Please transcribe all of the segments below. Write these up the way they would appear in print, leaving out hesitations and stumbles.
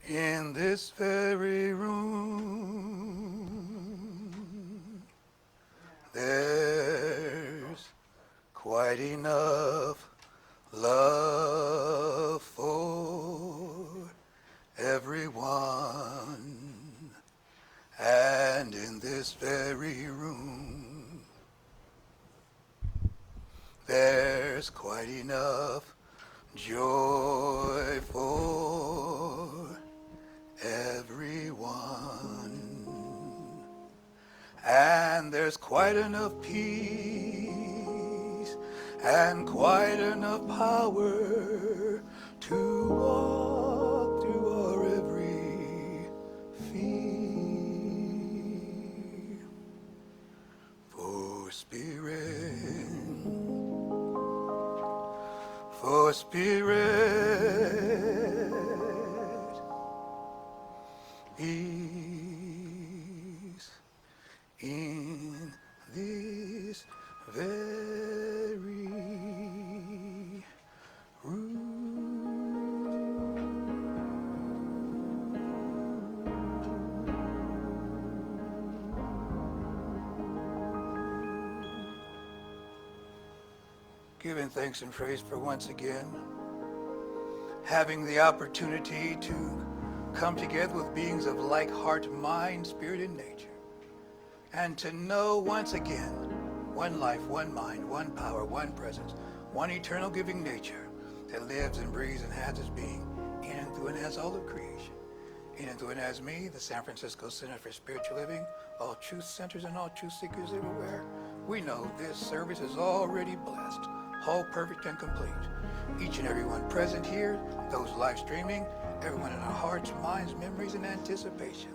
in this very room. There's quite enough love for everyone. And in this very room, there's quite enough joy for everyone. And there's quite enough peace and quite enough power to walk through our every fear. For spirit is in this very giving thanks and praise for once again having the opportunity to come together with beings of like heart, mind, spirit, and nature, and to know once again one life, one mind, one power, one presence, one eternal giving nature that lives and breathes and has its being in and through and as all of creation. In and through and as me, the San Francisco Center for Spiritual Living, all truth centers and all truth seekers everywhere, we know this service is already blessed, whole, perfect, and complete. Each and every one present here, those live streaming, everyone in our hearts, minds, memories, and anticipation.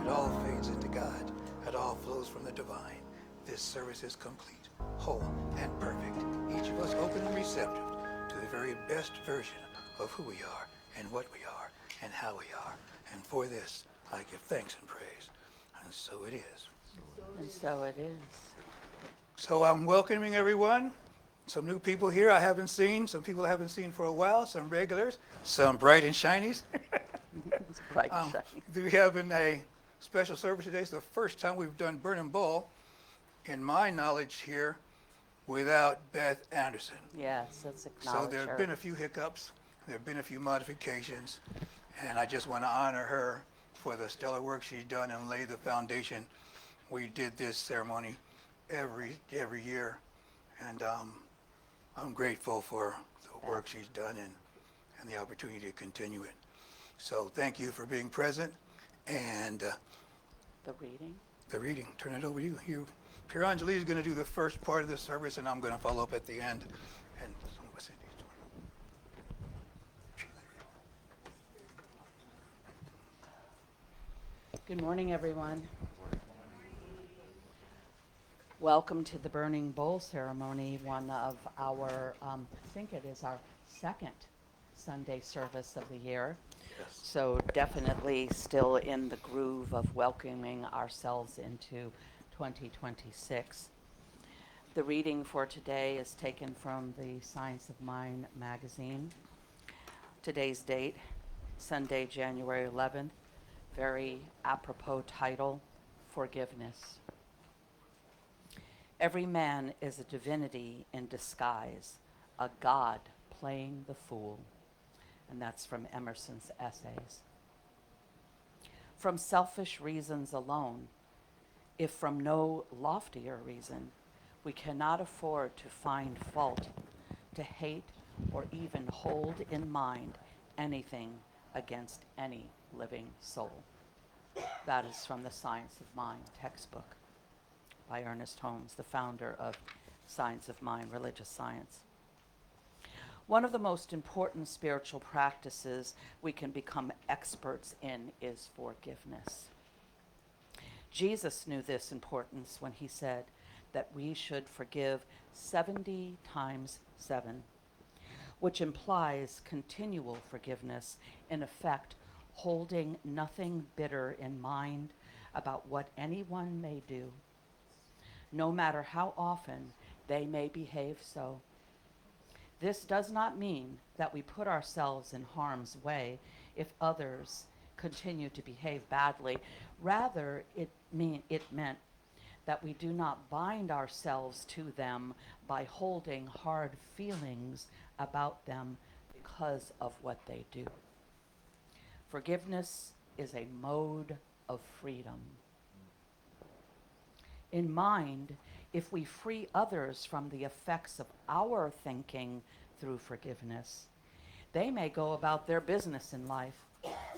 It all fades into God. It all flows from the divine. This service is complete, whole, and perfect. Each of us open and receptive to the very best version of who we are and what we are and how we are. And for this, I give thanks and praise. And so it is. And so it is. So I'm welcoming everyone. Some new people here I haven't seen, some people I haven't seen for a while, some regulars, some bright and shinies. It's bright and shiny. We're having a special service today. It's the first time we've done Burning Bull, in my knowledge here, without Beth Anderson. Yes, let's So acknowledge there have her. been a few hiccups, there have been a few modifications, and I just want to honor her for the stellar work she's done and lay the foundation. We did this ceremony every year, and I'm grateful for the work she's done and the opportunity to continue it. So thank you for being present, and The reading. the reading, turn it over to you. Pierre Angeli is going to do the first part of the service, and I'm going to follow up at the end. And some of us in these Good morning, everyone. Welcome to the Burning Bowl ceremony, one of our, I think it is our second Sunday service of the year. Yes. So definitely still in the groove of welcoming ourselves into 2026. The reading for today is taken from the Science of Mind magazine. Today's date, Sunday, January 11th, very apropos title, Forgiveness. Every man is a divinity in disguise, a god playing the fool. And that's from Emerson's Essays. From selfish reasons alone, if from no loftier reason, we cannot afford to find fault, to hate, or even hold in mind anything against any living soul. That is from the Science of Mind textbook by Ernest Holmes, the founder of Science of Mind, religious science. One of the most important spiritual practices we can become experts in is forgiveness. Jesus knew this importance when he said that we should forgive 70 times 7, which implies continual forgiveness, in effect, holding nothing bitter in mind about what anyone may do, no matter how often they may behave so. This does not mean that we put ourselves in harm's way if others continue to behave badly. Rather, it meant that we do not bind ourselves to them by holding hard feelings about them because of what they do. Forgiveness is a mode of freedom. In mind, if we free others from the effects of our thinking through forgiveness, they may go about their business in life,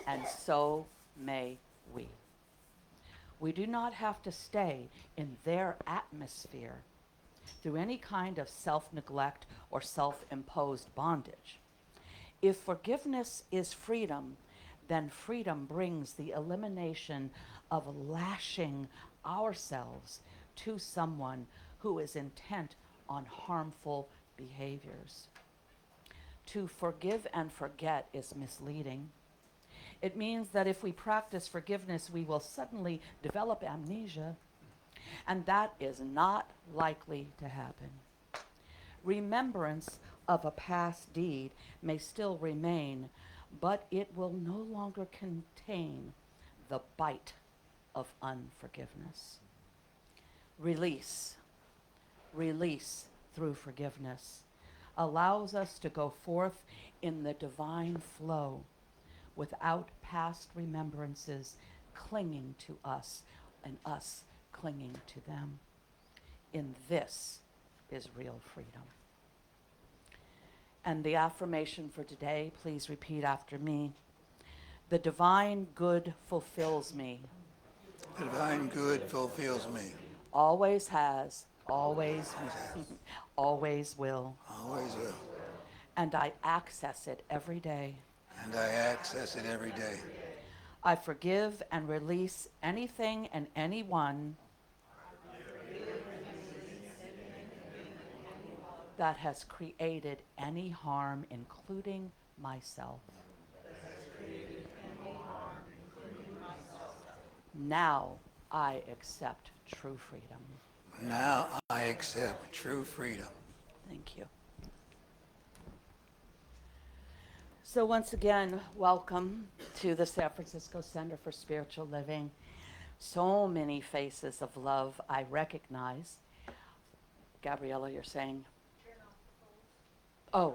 and so may we. We do not have to stay in their atmosphere through any kind of self-neglect or self-imposed bondage. If forgiveness is freedom, then freedom brings the elimination of lashing ourselves to someone who is intent on harmful behaviors. To forgive and forget is misleading. It means that if we practice forgiveness, we will suddenly develop amnesia, and that is not likely to happen. Remembrance of a past deed may still remain, but it will no longer contain the bite of unforgiveness. Release through forgiveness allows us to go forth in the divine flow without past remembrances clinging to us and us clinging to them. In this is real freedom. And the affirmation for today, please repeat after me. The divine good fulfills me. The divine good fulfills me. Always has, always, always will. Always will. And I access it every day. And I access it every day. I forgive and release anything and anyone that has created any harm, including myself. Now I accept true freedom. Now I accept true freedom. Thank you. So once again, welcome to the San Francisco Center for Spiritual Living. So many faces of love I recognize. Gabriella, you're saying? Oh,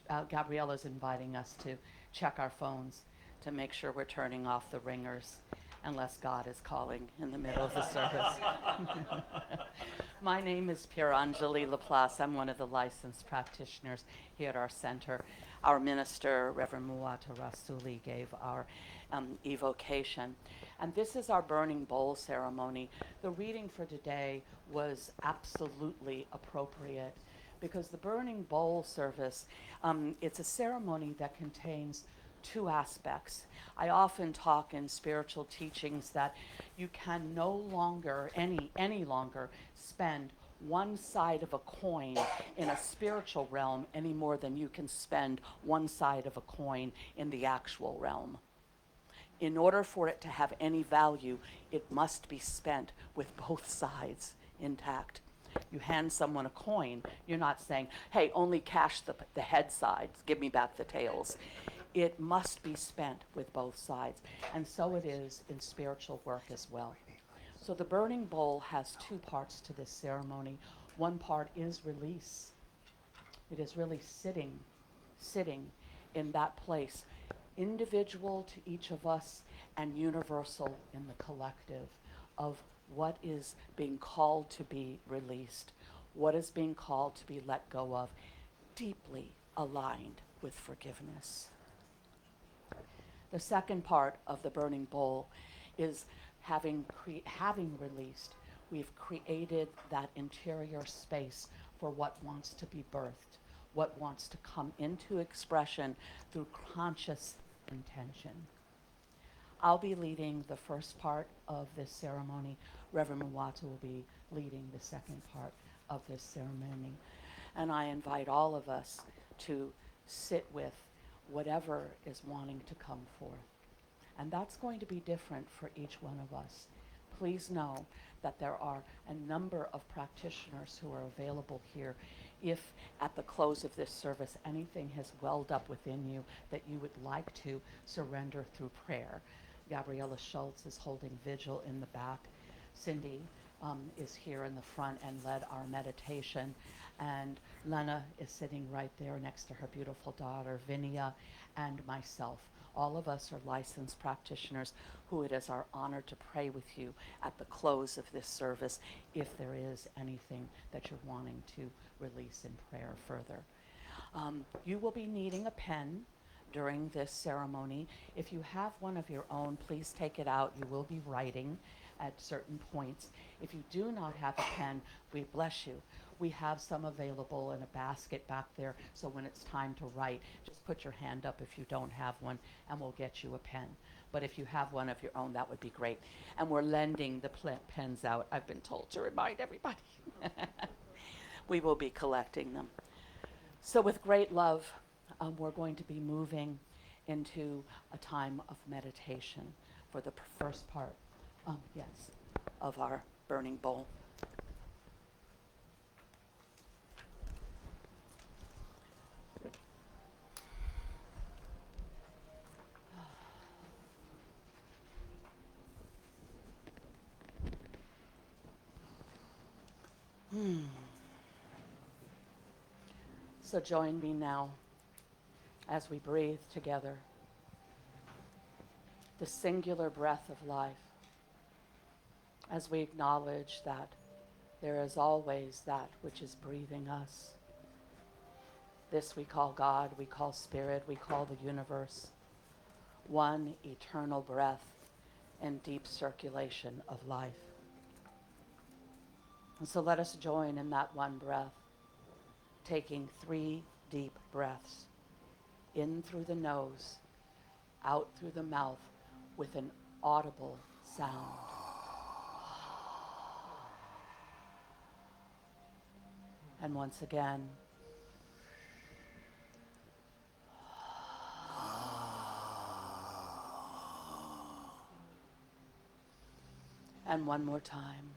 Gabriella's inviting us to check our phones to make sure we're turning off the ringers, unless God is calling in the middle of the service. My name is Pierangeli Laplace. I'm one of the licensed practitioners here at our center. Our minister, Reverend Muwata Rasuli, gave our evocation. And this is our burning bowl ceremony. The reading for today was absolutely appropriate because the burning bowl service, it's a ceremony that contains two aspects. I often talk in spiritual teachings that you can no longer, any longer, spend one side of a coin in a spiritual realm any more than you can spend one side of a coin in the actual realm. In order for it to have any value, it must be spent with both sides intact. You hand someone a coin, you're not saying, hey, only cash the head sides, give me back the tails. It must be spent with both sides. And so it is in spiritual work as well. So the burning bowl has two parts to this ceremony. One part is release. It is really sitting in that place, individual to each of us and universal in the collective of what is being called to be released, what is being called to be let go of, deeply aligned with forgiveness. The second part of the burning bowl is having released, we've created that interior space for what wants to be birthed, what wants to come into expression through conscious intention. I'll be leading the first part of this ceremony. Reverend Muwata will be leading the second part of this ceremony. And I invite all of us to sit with whatever is wanting to come forth. And that's going to be different for each one of us. Please know that there are a number of practitioners who are available here. If at the close of this service anything has welled up within you that you would like to surrender through prayer, Gabriella Schultz is holding vigil in the back. Cindy is here in the front and led our meditation. And Lena is sitting right there next to her beautiful daughter, Vinia, and myself. All of us are licensed practitioners who it is our honor to pray with you at the close of this service if there is anything that you're wanting to release in prayer further. You will be needing a pen during this ceremony. If you have one of your own, please take it out. You will be writing at certain points. If you do not have a pen, we bless you. We have some available in a basket back there, so when it's time to write, just put your hand up if you don't have one, and we'll get you a pen. But if you have one of your own, that would be great. And we're lending the pens out, I've been told to remind everybody. We will be collecting them. So with great love, we're going to be moving into a time of meditation for the first part, of our burning bowl. So join me now as we breathe together the singular breath of life, as we acknowledge that there is always that which is breathing us. This we call God, we call Spirit, we call the universe. One eternal breath and deep circulation of life. And so let us join in that one breath, taking 3 deep breaths, in through the nose, out through the mouth, with an audible sound. And once again, and one more time.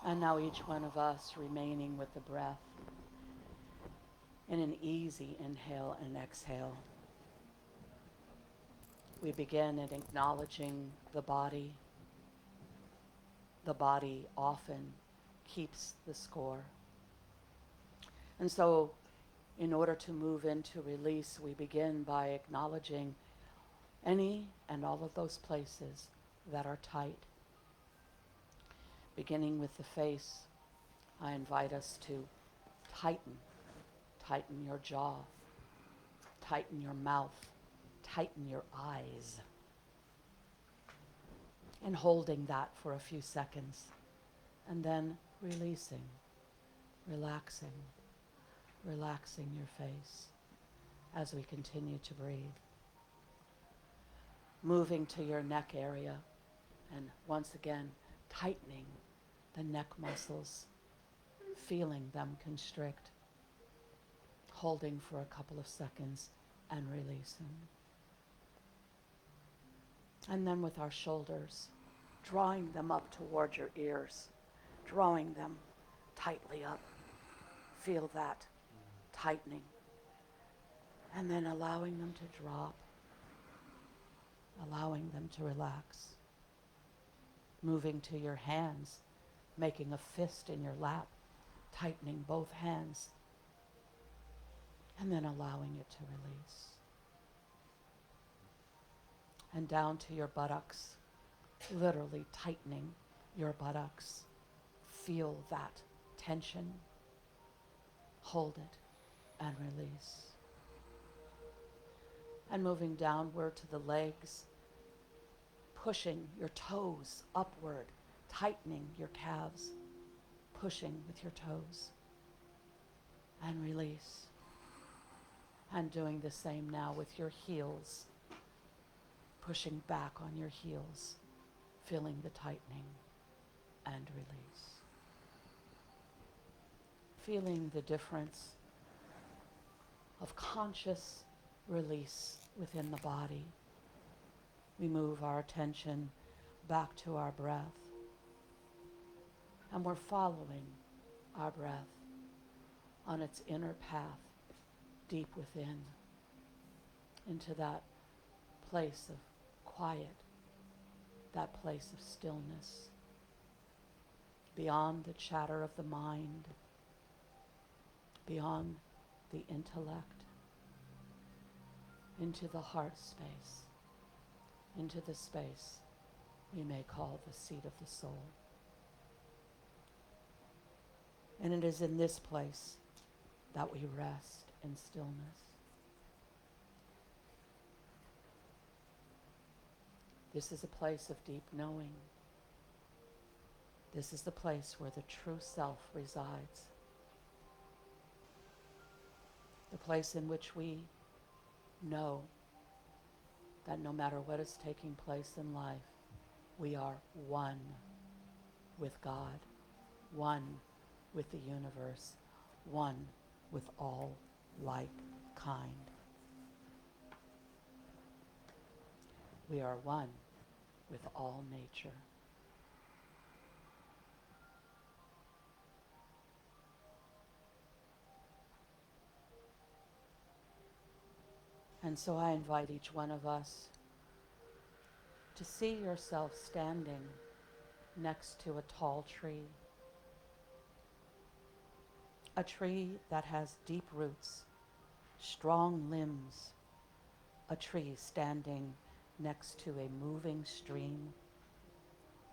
And now each one of us remaining with the breath in an easy inhale and exhale. We begin at acknowledging the body. The body often keeps the score. And so in order to move into release, we begin by acknowledging any and all of those places that are tight. Beginning with the face, I invite us to tighten your jaw, tighten your mouth, tighten your eyes. And holding that for a few seconds, and then releasing, relaxing your face as we continue to breathe. Moving to your neck area, and once again, tightening the neck muscles, feeling them constrict, holding for a couple of seconds and releasing. And then with our shoulders, drawing them up toward your ears, drawing them tightly up. Feel that tightening. And then allowing them to drop, allowing them to relax. Moving to your hands, making a fist in your lap, tightening both hands, and then allowing it to release. And down to your buttocks, literally tightening your buttocks. Feel that tension. Hold it and release. And moving downward to the legs, pushing your toes upward, tightening your calves, pushing with your toes, and release. And doing the same now with your heels, pushing back on your heels, feeling the tightening, and release. Feeling the difference of conscious release within the body. We move our attention back to our breath, and we're following our breath, on its inner path deep within, into that place of quiet, that place of stillness, beyond the chatter of the mind, beyond the intellect, into the heart space, into the space we may call the seat of the soul. And it is in this place that we rest in stillness. This is a place of deep knowing. This is the place where the true self resides. The place in which we know that no matter what is taking place in life, we are one with God, one with the universe, one with all like kind. We are one with all nature. And so I invite each one of us to see yourself standing next to a tall tree. A tree that has deep roots, strong limbs. A tree standing next to a moving stream,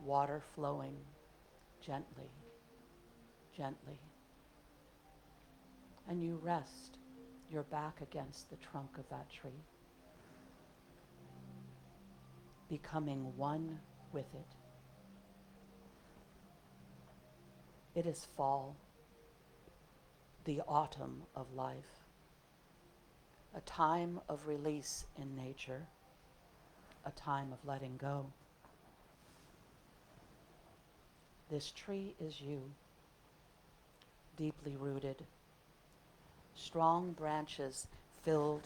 water flowing gently, gently. And you rest your back against the trunk of that tree, becoming one with it. It is fall, the autumn of life, a time of release in nature, a time of letting go. This tree is you, deeply rooted, strong branches filled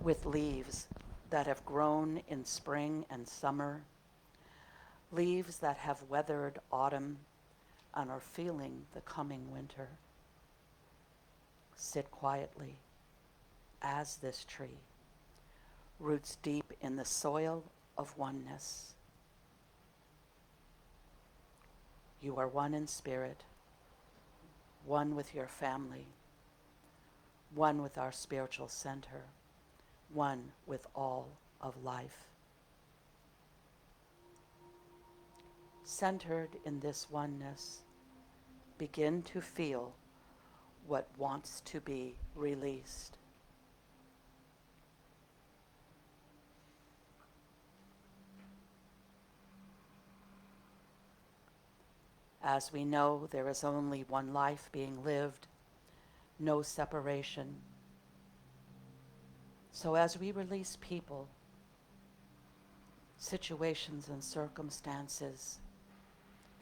with leaves that have grown in spring and summer, leaves that have weathered autumn and are feeling the coming winter. Sit quietly as this tree, roots deep in the soil of oneness. You are one in spirit, one with your family, one with our spiritual center, one with all of life. Centered in this oneness, begin to feel what wants to be released. As we know, there is only one life being lived, no separation. So as we release people, situations and circumstances,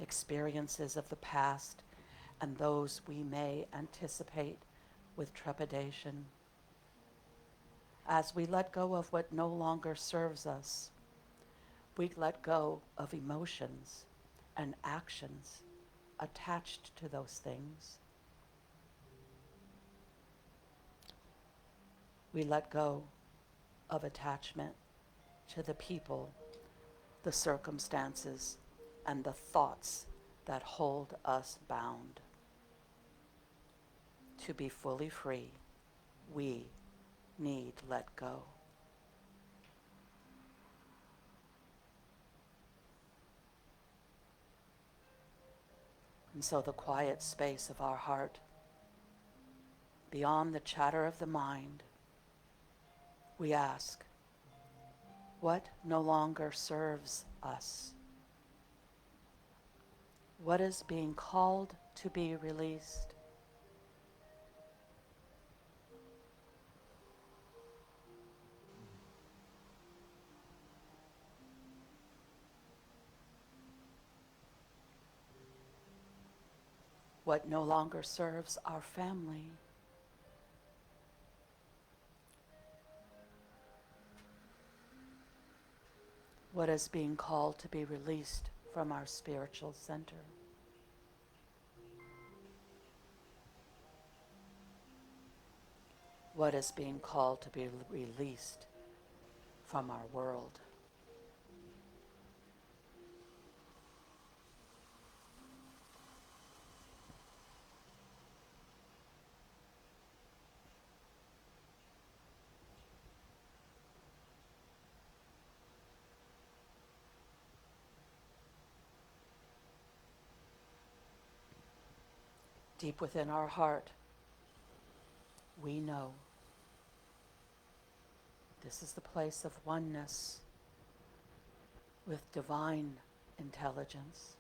experiences of the past, and those we may anticipate with trepidation, as we let go of what no longer serves us, we let go of emotions and actions attached to those things. We let go of attachment to the people, the circumstances, and the thoughts that hold us bound. To be fully free, we need let go. And so the quiet space of our heart, beyond the chatter of the mind, we ask, what no longer serves us? What is being called to be released? What no longer serves our family? What is being called to be released from our spiritual center? what is being called to be released from our world. Deep within our heart, we know this is the place of oneness with divine intelligence.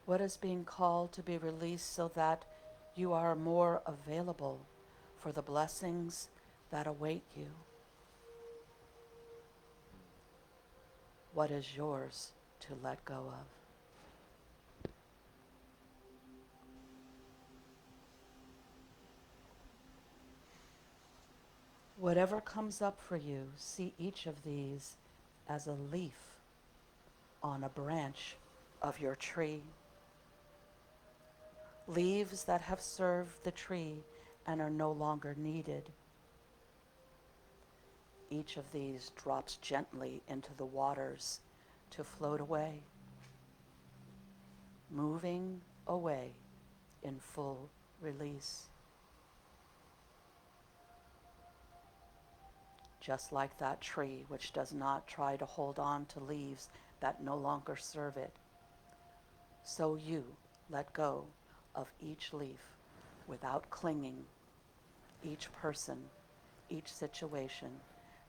What is being called to be released so that you are more available for the blessings that await you? What is yours to let go of? Whatever comes up for you, see each of these as a leaf on a branch of your tree. Leaves that have served the tree and are no longer needed. Each of these drops gently into the waters to float away, moving away in full release. Just like that tree which does not try to hold on to leaves that no longer serve it, so you let go of each leaf without clinging, each person, each situation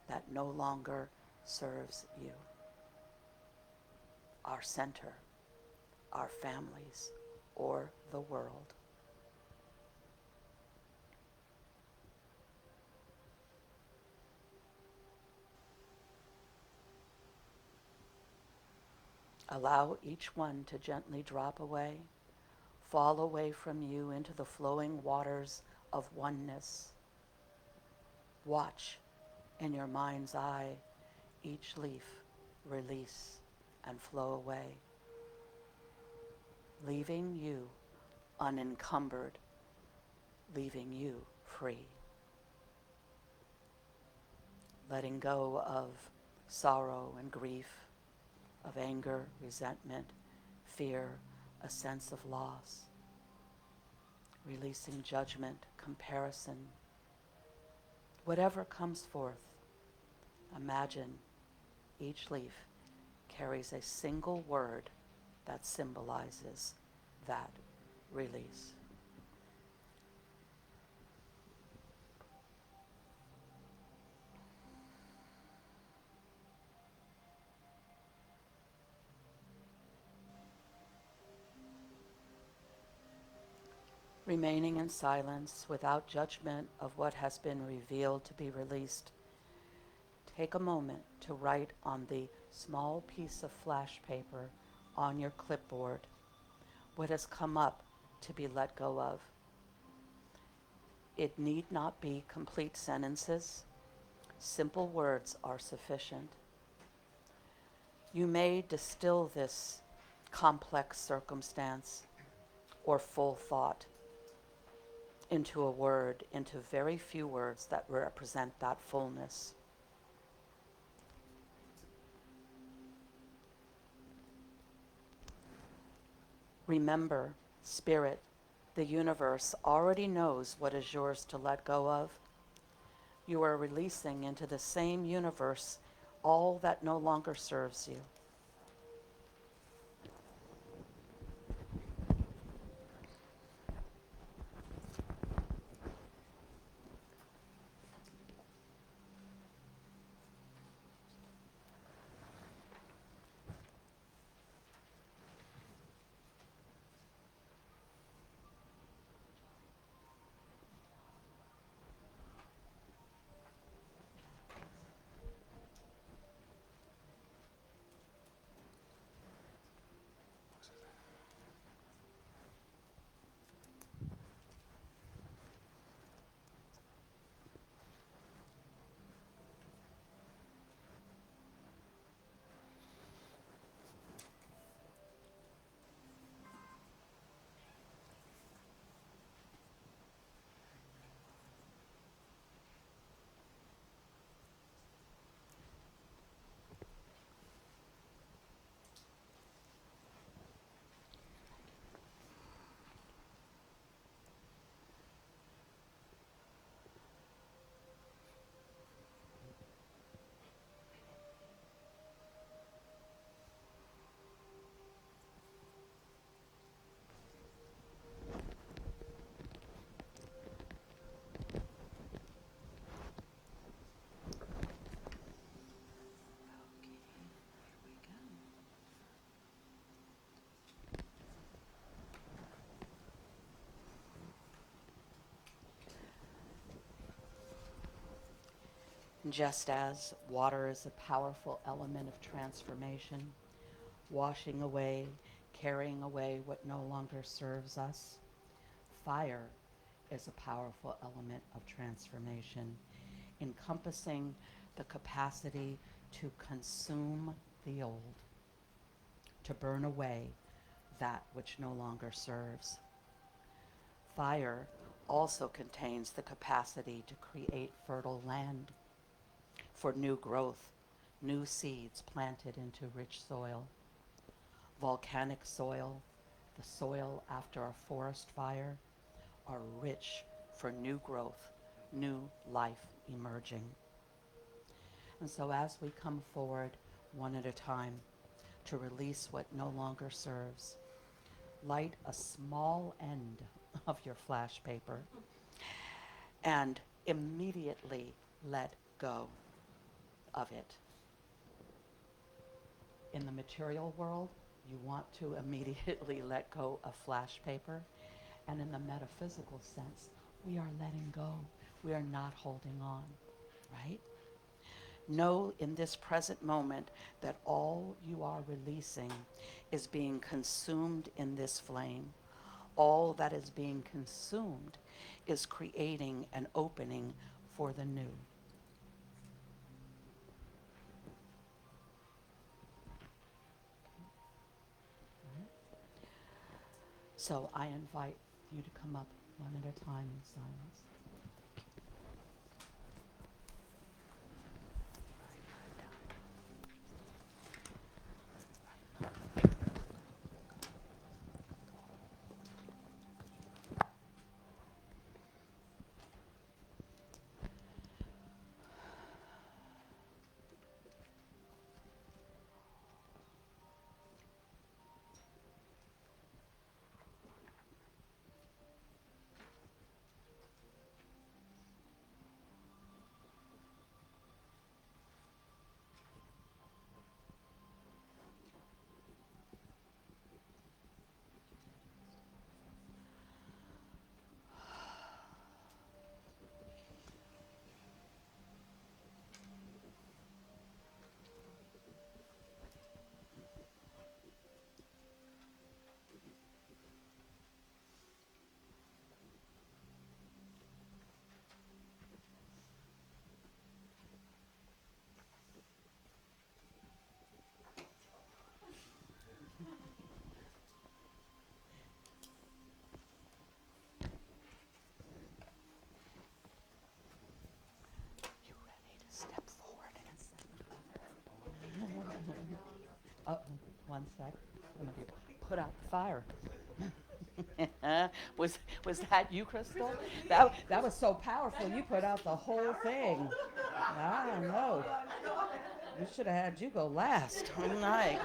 that no longer serves you. Our center, our families, or the world. Allow each one to gently drop away, fall away from you into the flowing waters of oneness. Watch in your mind's eye each leaf release and flow away, leaving you unencumbered, leaving you free. Letting go of sorrow and grief, of anger, resentment, fear, a sense of loss. Releasing judgment, comparison. Whatever comes forth, imagine each leaf carries a single word that symbolizes that release. Remaining in silence without judgment of what has been revealed to be released, take a moment to write on the small piece of flash paper on your clipboard what has come up to be let go of. It need not be complete sentences. Simple words are sufficient. You may distill this complex circumstance or full thought into a word, into very few words that represent that fullness. Remember, Spirit, the universe already knows what is yours to let go of. You are releasing into the same universe all that no longer serves you. Just as water is a powerful element of transformation, washing away, carrying away what no longer serves us, fire is a powerful element of transformation, encompassing the capacity to consume the old, to burn away that which no longer serves. Fire also contains the capacity to create fertile land for new growth, new seeds planted into rich soil. Volcanic soil, the soil after a forest fire, are rich for new growth, new life emerging. And so as we come forward one at a time to release what no longer serves, light a small end of your flash paper and immediately let go of it. In the material world, you want to immediately let go of flash paper. And in the metaphysical sense, we are letting go. We are not holding on, right? Know in this present moment that all you are releasing is being consumed in this flame. All that is being consumed is creating an opening for the new. So I invite you to come up one at a time in silence. You ready to step forward and oh, one sec. Let me put out the fire. was that you, Crystal? That was so powerful. You put out the whole thing. I don't know. We should have had you go last. Night.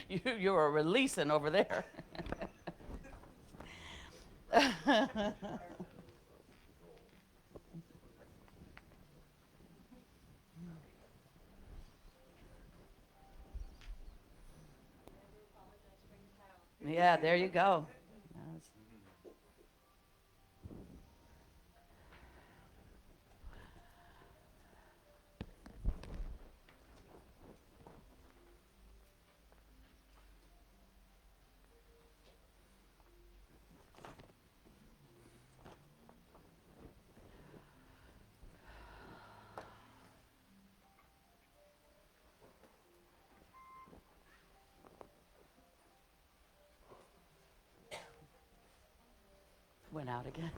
You were releasing over there. Yeah, there you go. Went out again.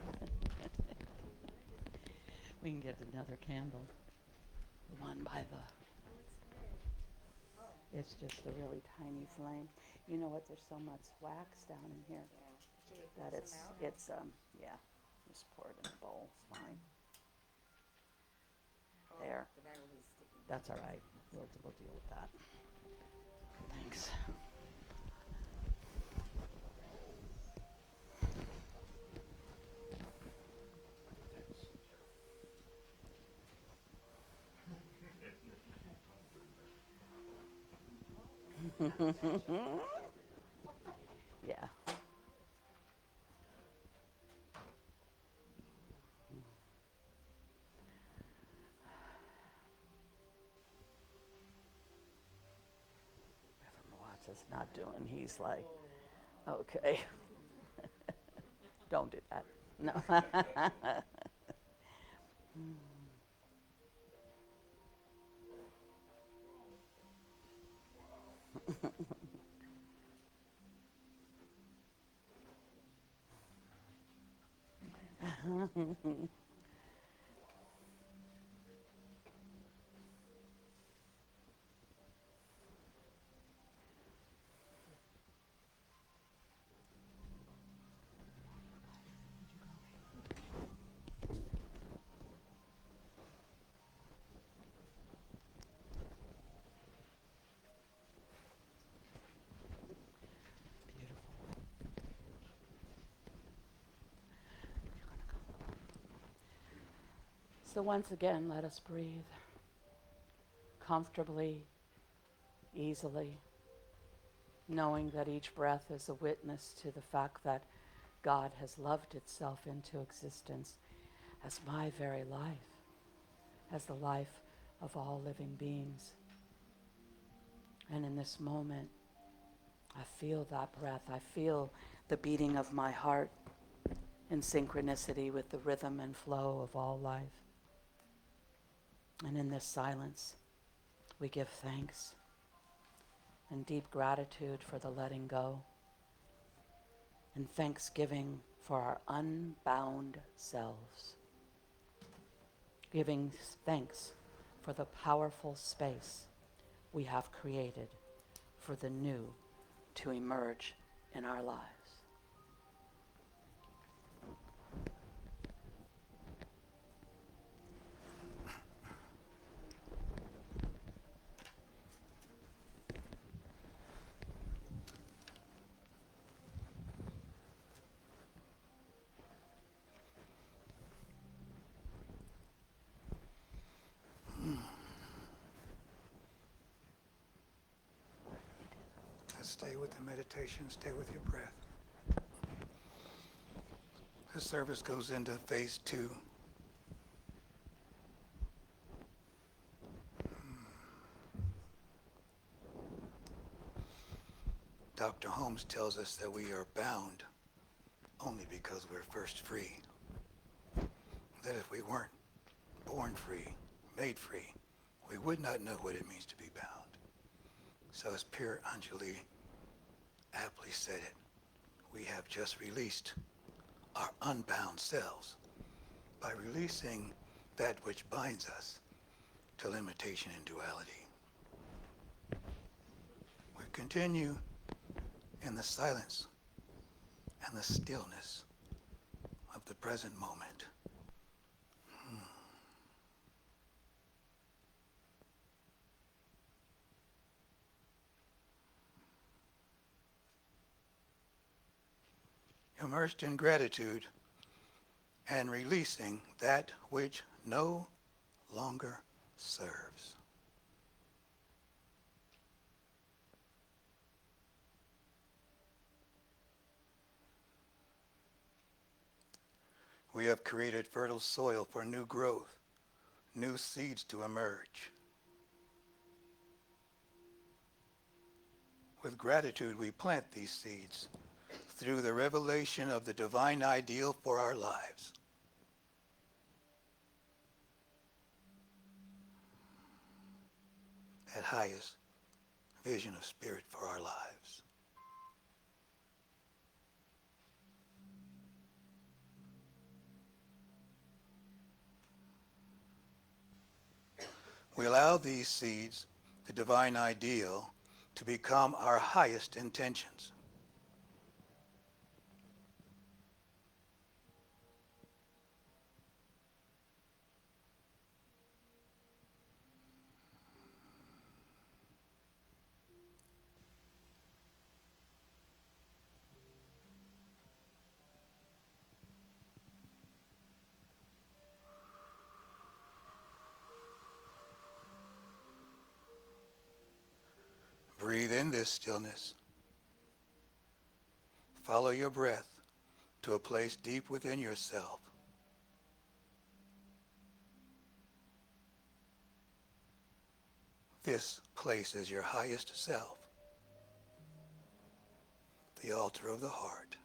We can get another candle. The one by the... It's just a really tiny flame. You know what? There's so much wax down in here that it's yeah. Just pour it in a bowl. It's fine. There. That's all right. We'll deal with that. Thanks. Yeah. is not doing. He's like, okay, don't do that. No. So once again, let us breathe comfortably, easily, knowing that each breath is a witness to the fact that God has loved itself into existence as my very life, as the life of all living beings. And in this moment, I feel that breath. I feel the beating of my heart in synchronicity with the rhythm and flow of all life. And in this silence, we give thanks and deep gratitude for the letting go, and thanksgiving for our unbound selves, giving thanks for the powerful space we have created for the new to emerge in our lives. Let's stay with the meditation, stay with your breath. The service goes into phase 2. Dr. Holmes tells us that we are bound only because we're first free. That if we weren't born free, made free, we would not know what it means to be bound. So as Pure Anjali aptly said it, we have just released our unbound selves by releasing that which binds us to limitation and duality. We continue in the silence and the stillness of the present moment. Immersed in gratitude and releasing that which no longer serves. We have created fertile soil for new growth, new seeds to emerge. With gratitude, we plant these seeds through the revelation of the divine ideal for our lives. That highest vision of spirit for our lives. We allow these seeds, the divine ideal, to become our highest intentions. Breathe in this stillness. Follow your breath to a place deep within yourself. This place is your highest self. the altar of the heart.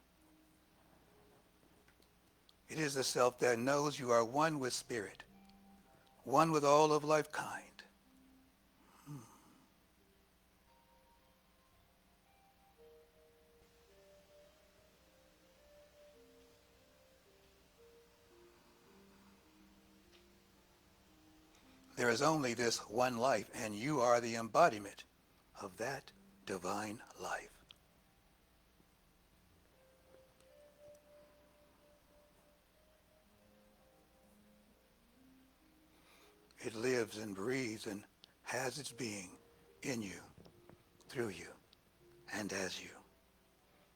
It is the self that knows you are one with spirit, one with all of life kind. There is only this one life, and you are the embodiment of that divine life. It lives and breathes and has its being in you, through you, and as you.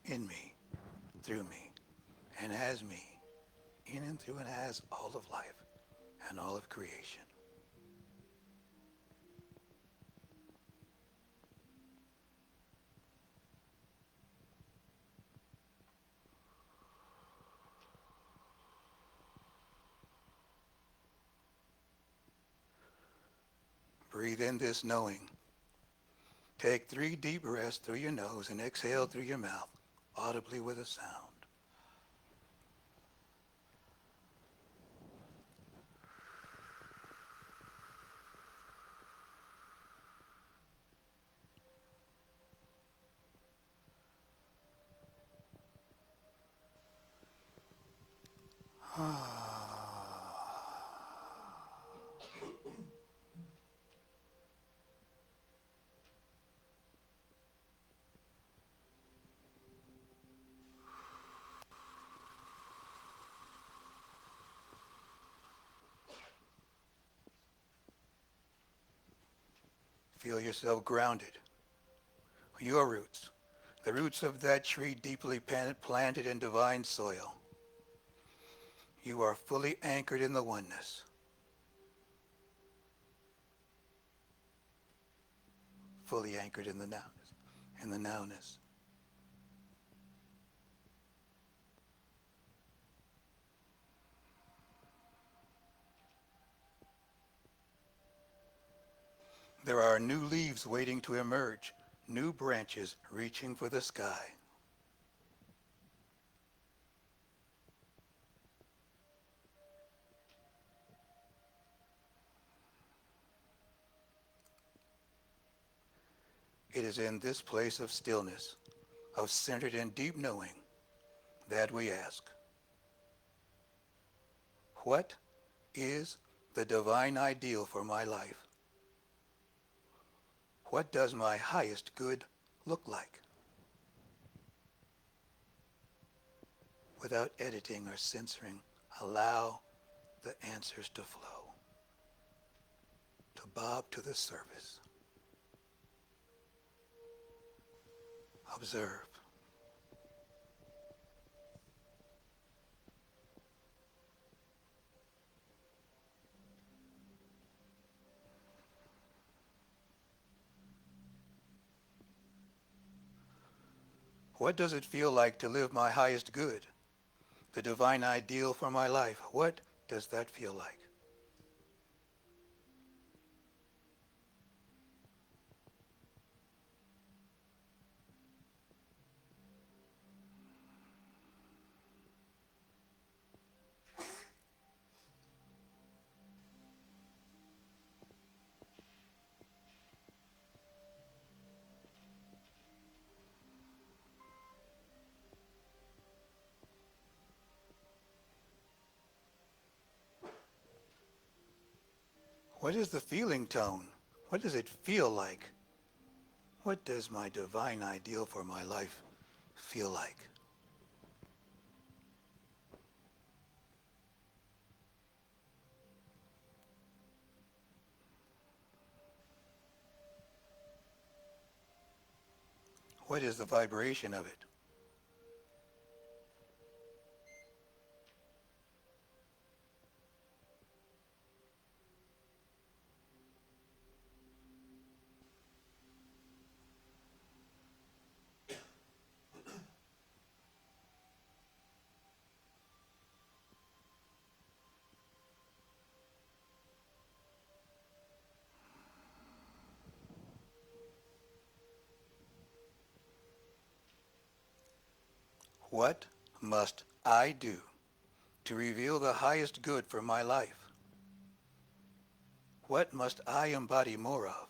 In me, through me, and as me, in and through and as all of life and all of creation. Breathe in this knowing. Take 3 deep breaths through your nose and exhale through your mouth, audibly with a sound. Feel yourself grounded. Your roots, the roots of that tree deeply planted in divine soil. You are fully anchored in the oneness. Fully anchored in the nowness. In the nowness. There are new leaves waiting to emerge, new branches reaching for the sky. It is in this place of stillness, of centered and deep knowing, that we ask, what is the divine ideal for my life? What does my highest good look like? Without editing or censoring, allow the answers to flow, to bob to the surface. Observe. What does it feel like to live my highest good? The divine ideal for my life. What does that feel like? What is the feeling tone? What does it feel like? What does my divine ideal for my life feel like? What is the vibration of it? What must I do to reveal the highest good for my life? What must I embody more of?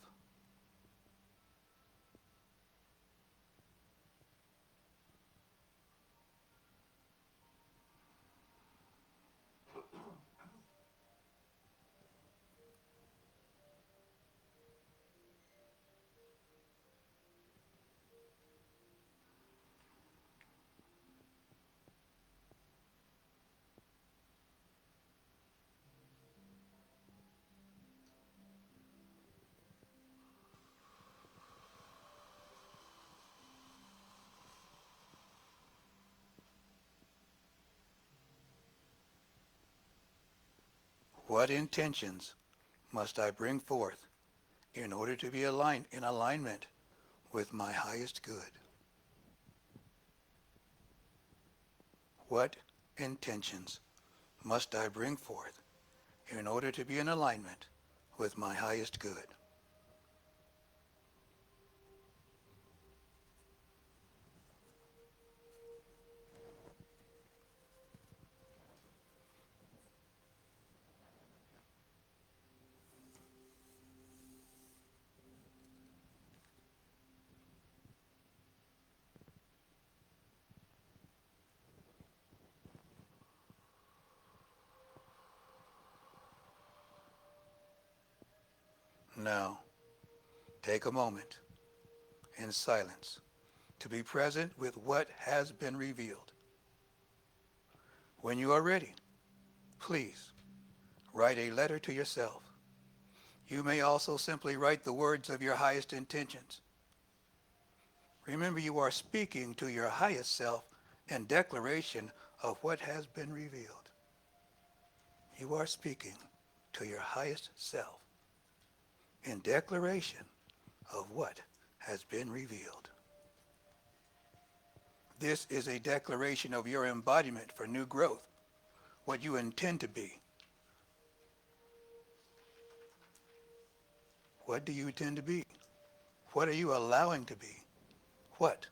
What intentions must I bring forth in order to be in alignment with my highest good? What intentions must I bring forth in order to be in alignment with my highest good? Now, take a moment in silence to be present with what has been revealed. When you are ready, please write a letter to yourself. You may also simply write the words of your highest intentions. Remember, you are speaking to your highest self in declaration of what has been revealed. You are speaking to your highest self in declaration of what has been revealed. This is a declaration of your embodiment for new growth, what you intend to be. What do you intend to be? What are you allowing to be? What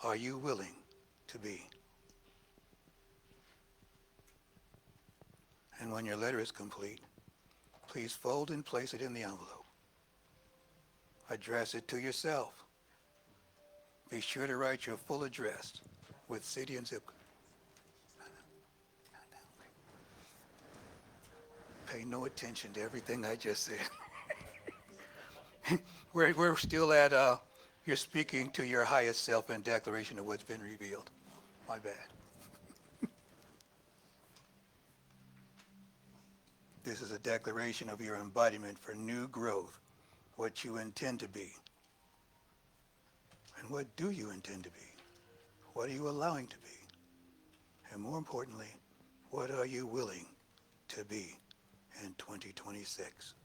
are you willing to be? And when your letter is complete, please fold and place it in the envelope. Address it to yourself. Be sure to write your full address with city and zip code. Pay no attention to everything I just said. We're still at, you're speaking to your highest self in declaration of what's been revealed. My bad. This is a declaration of your embodiment for new growth, what you intend to be. And what do you intend to be? What are you allowing to be? And more importantly, what are you willing to be in 2026?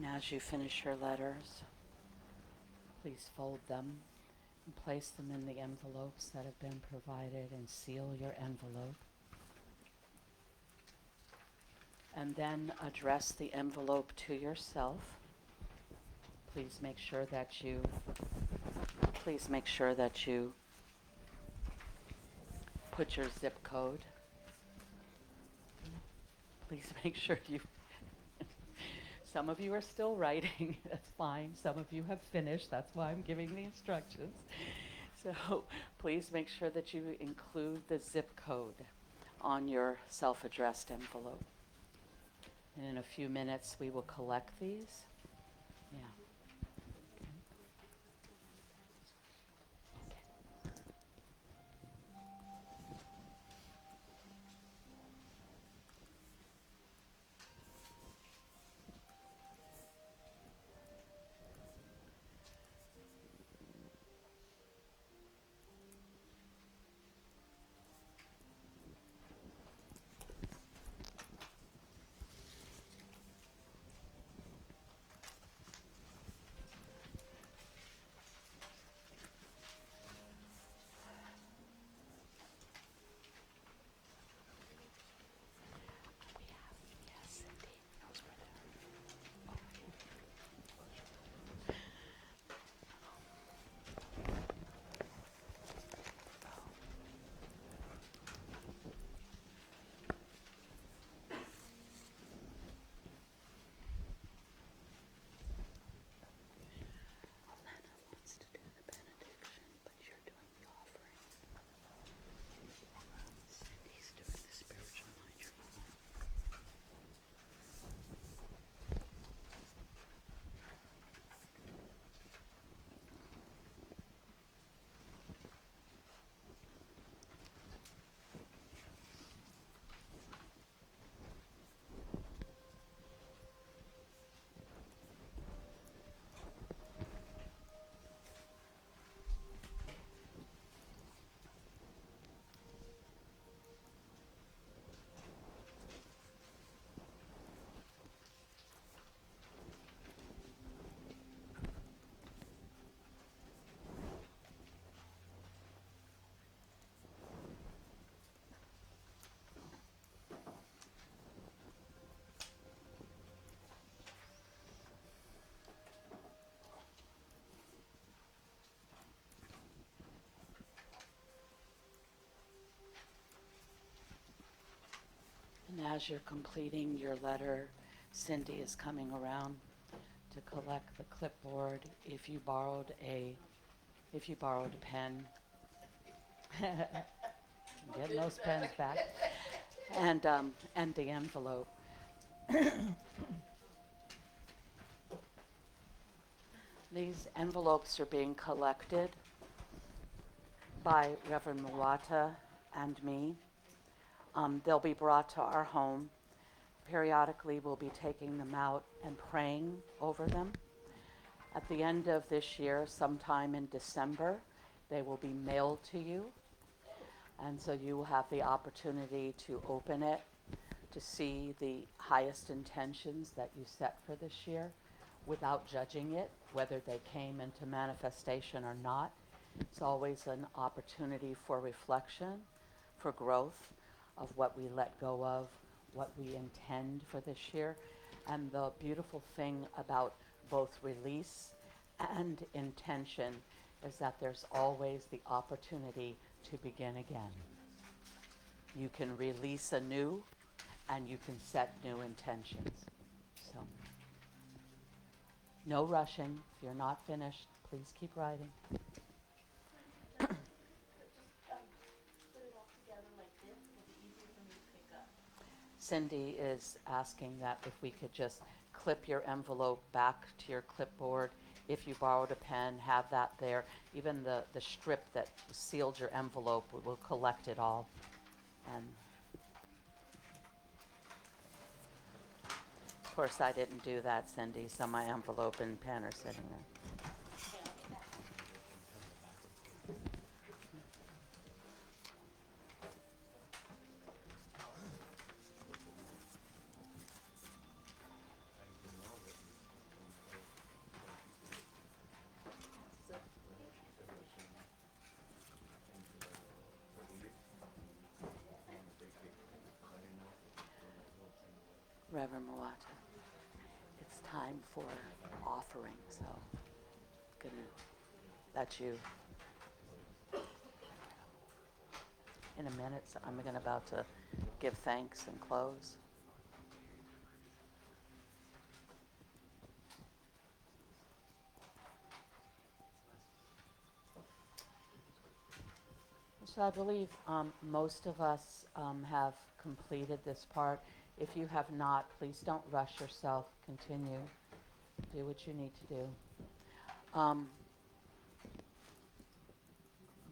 And as you finish your letters, please fold them and place them in the envelopes that have been provided and seal your envelope. And then address the envelope to yourself. Please make sure that you put your zip code. Please make sure you some of you are still writing, that's fine. Some of you have finished, that's why I'm giving the instructions. So please make sure that you include the zip code on your self-addressed envelope. And in a few minutes, we will collect these. Yeah. Yes, indeed. Those were there. Alana wants to do the benediction, but you're doing the offering. Cindy's doing the spiritual microphone. And as you're completing your letter, Cindy is coming around to collect the clipboard. If you borrowed a pen, getting those pens back, and the envelope. These envelopes are being collected by Reverend Muwata and me. They'll be brought to our home. Periodically, we'll be taking them out and praying over them. At the end of this year, sometime in December, they will be mailed to you. And so you will have the opportunity to open it, to see the highest intentions that you set for this year without judging it, whether they came into manifestation or not. It's always an opportunity for reflection, for growth of what we let go of, what we intend for this year. And the beautiful thing about both release and intention is that there's always the opportunity to begin again. You can release anew and you can set new intentions. So, no rushing. If you're not finished, please keep writing. Cindy is asking that if we could just clip your envelope back to your clipboard. If you borrowed a pen, have that there. Even the strip that sealed your envelope, we'll collect it all. And of course, I didn't do that, Cindy, so my envelope and pen are sitting there. Reverend Muata, it's time for offering, so that's you. In a minute, so I'm about to give thanks and close. So I believe most of us have completed this part. If you have not, please don't rush yourself. Continue. Do what you need to do.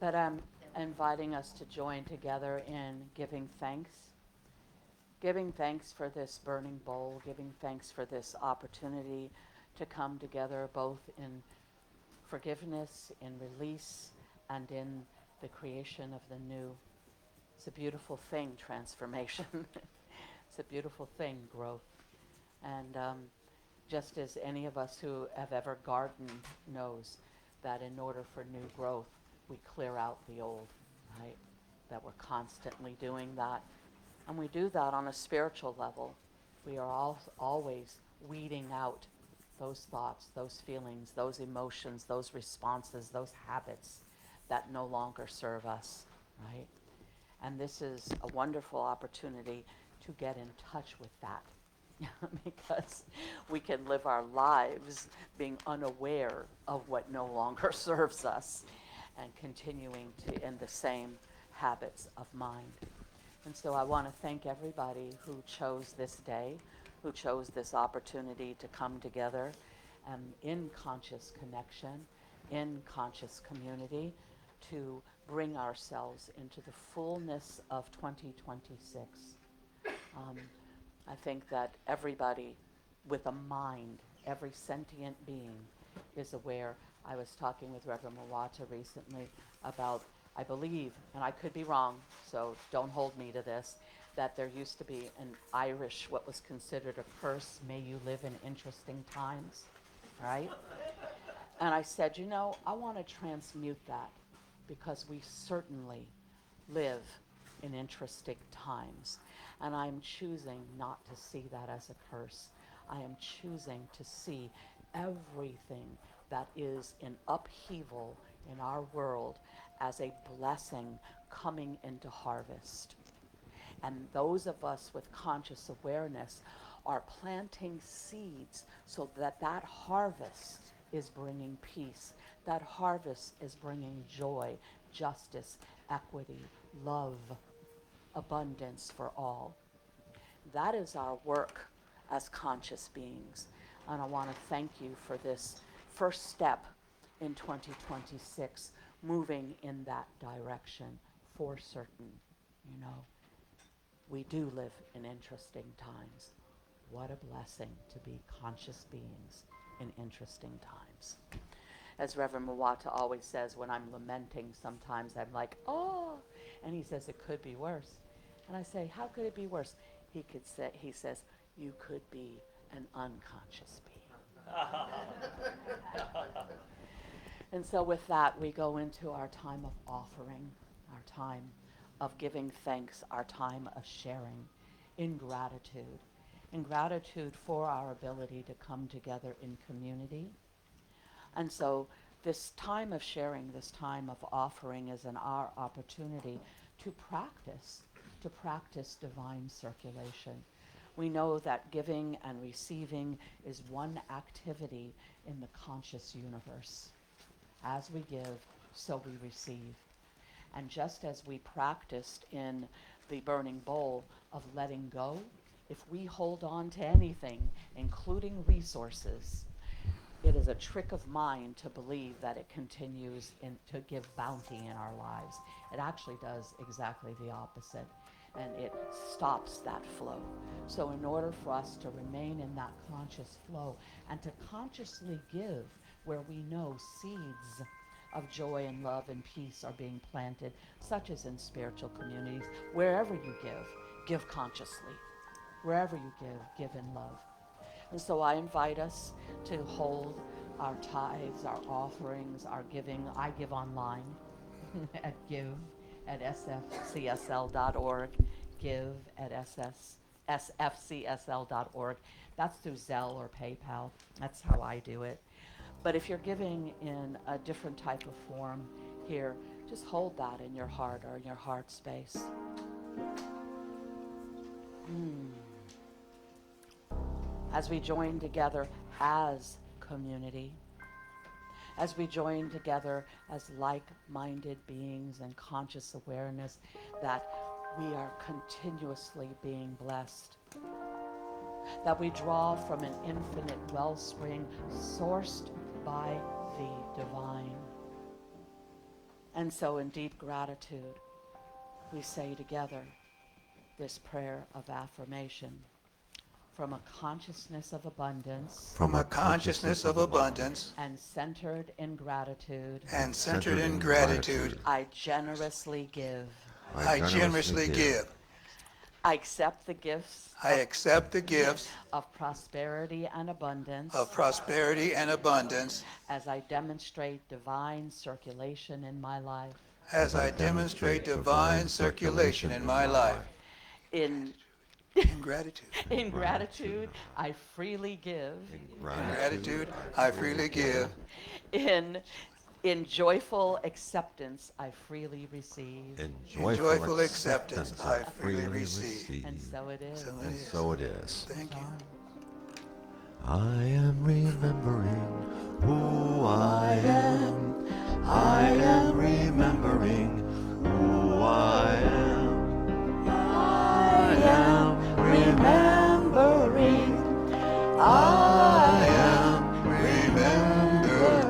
But I'm inviting us to join together in giving thanks. Giving thanks for this burning bowl, giving thanks for this opportunity to come together both in forgiveness, in release, and in the creation of the new. It's a beautiful thing, transformation. It's a beautiful thing, growth. And just as any of us who have ever gardened knows that in order for new growth, we clear out the old, right? That we're constantly doing that. And we do that on a spiritual level. We are always weeding out those thoughts, those feelings, those emotions, those responses, those habits that no longer serve us, right? And this is a wonderful opportunity to get in touch with that because we can live our lives being unaware of what no longer serves us and continuing to in the same habits of mind. And so I want to thank everybody who chose this day, who chose this opportunity to come together in conscious connection, in conscious community, to bring ourselves into the fullness of 2026. I think that everybody with a mind, every sentient being, is aware. I was talking with Reverend Muata recently about, I believe, and I could be wrong, so don't hold me to this, that there used to be an Irish, what was considered a curse, may you live in interesting times, right? And I said, I want to transmute that because we certainly live in interesting times. And I'm choosing not to see that as a curse. I am choosing to see everything that is in upheaval in our world as a blessing coming into harvest. And those of us with conscious awareness are planting seeds so that that harvest is bringing peace. That harvest is bringing joy, justice, equity, love, abundance for all. That is our work as conscious beings. And I want to thank you for this first step in 2026, moving in that direction for certain. We do live in interesting times. What a blessing to be conscious beings in interesting times. As Reverend Muata always says, when I'm lamenting, sometimes I'm like, oh, and he says, it could be worse. And I say, how could it be worse? He says, you could be an unconscious being. And so with that, we go into our time of offering, our time of giving thanks, our time of sharing in gratitude for our ability to come together in community. And so this time of sharing, this time of offering is our opportunity to practice divine circulation. We know that giving and receiving is one activity in the conscious universe. As we give, so we receive. And just as we practiced in the burning bowl of letting go, if we hold on to anything, including resources, it is a trick of mind to believe that it continues to give bounty in our lives. It actually does exactly the opposite, and it stops that flow. So in order for us to remain in that conscious flow and to consciously give where we know seeds of joy and love and peace are being planted, such as in spiritual communities, wherever you give consciously. Wherever you give in love. And so I invite us to hold our tithes, our offerings, our giving. I give online at give@sfcsl.org, give@ss sfcsl.org. That's through Zelle or PayPal. That's how I do it. But if you're giving in a different type of form here, just hold that in your heart or in your heart space. As we join together as community, as we join together as like-minded beings and conscious awareness that we are continuously being blessed, that we draw from an infinite wellspring sourced by the divine. And so in deep gratitude, we say together this prayer of affirmation. From a consciousness of abundance. From a consciousness of abundance. And centered in gratitude. And centered in gratitude. I generously give. I generously give. I accept the gifts. I accept the gifts. Of prosperity and abundance. Of prosperity and abundance. As I demonstrate divine circulation in my life. As I demonstrate divine circulation in my life. In gratitude. In gratitude, I freely give. In gratitude, I freely give. In joyful acceptance, I freely receive. In joyful acceptance, I freely receive. And so it is. So it is. Thank you. I am remembering who I am. I am remembering who I am. I am remembering. I am remembering.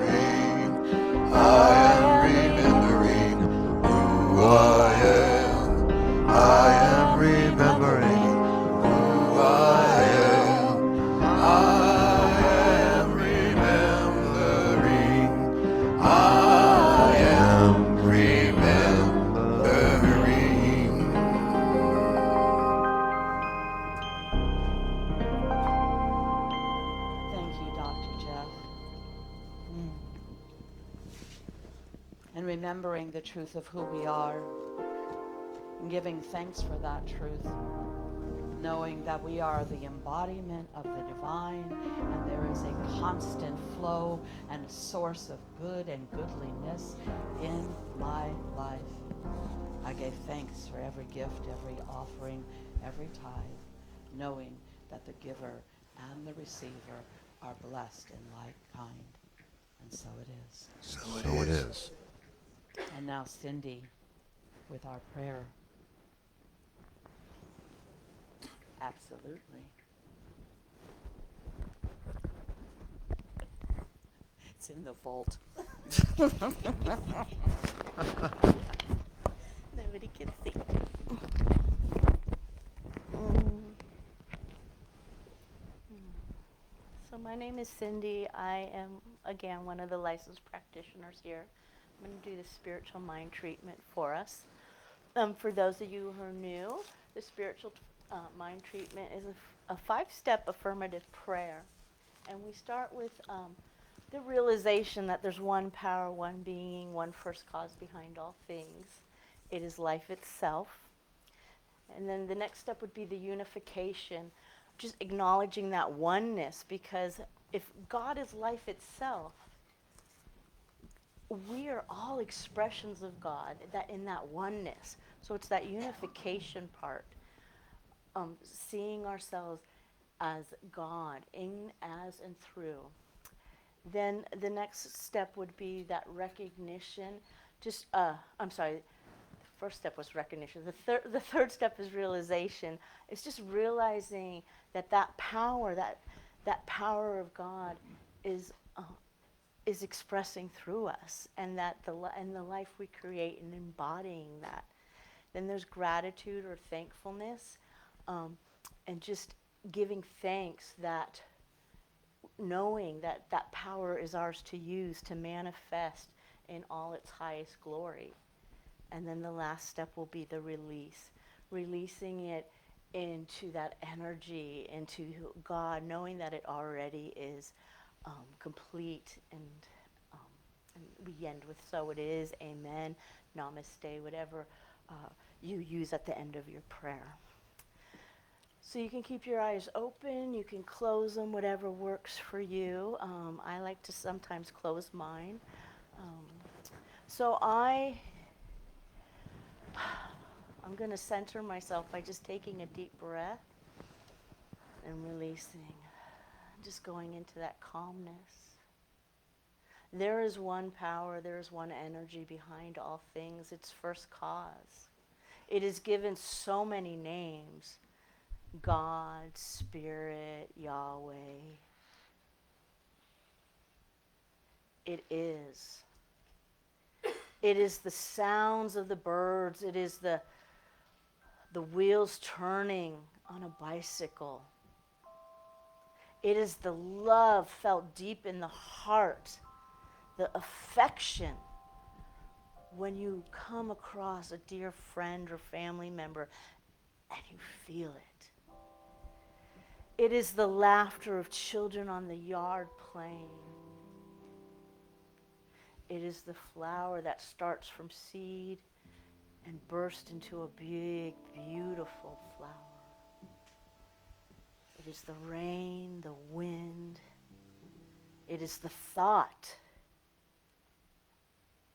I am remembering who I am. I am remembering who I am. I am remembering. I am remembering. Thank you, Dr. Jeff. And remembering the truth of who we are, and giving thanks for that truth, knowing that we are the embodiment of the divine, and there is a constant flow and a source of good and goodliness in my life. I gave thanks for every gift, every offering, every tithe, knowing that the giver and the receiver are blessed in like kind. And so it is. So it is. And now Cindy with our prayer. Absolutely. It's in the vault. Nobody can see. So my name is Cindy. I am, again, one of the licensed practitioners here. I'm going to do the spiritual mind treatment for us. For those of you who are new, the spiritual mind treatment is a 5-step affirmative prayer. And we start with the realization that there's one power, one being, one first cause behind all things. It is life itself. And then the next step would be the unification, just acknowledging that oneness, because if God is life itself, we are all expressions of God that in that oneness. So it's that unification part, seeing ourselves as God in, as, and through. Then the next step would be that recognition. The first step was recognition. The third step is realization. It's just realizing that power, that power of God is expressing through us, and that the life we create and embodying that. Then there's gratitude or thankfulness, and just giving thanks, that knowing that power is ours to use to manifest in all its highest glory. And then the last step will be the release, releasing it into that energy, into God, knowing that it already is complete. And we end with so it is, amen, namaste, whatever you use at the end of your prayer. So you can keep your eyes open, you can close them, whatever works for you. I like to sometimes close mine. Um, so I'm going to center myself by just taking a deep breath and releasing, just going into that calmness. There is one power, there is one energy behind all things. It's first cause. It is given so many names: God, Spirit, Yahweh. It is. It is the sounds of the birds. It is the wheels turning on a bicycle. It is the love felt deep in the heart, the affection when you come across a dear friend or family member and you feel it. It is the laughter of children on the yard playing. It is the flower that starts from seed and bursts into a big, beautiful flower. It is the rain, the wind. It is the thought.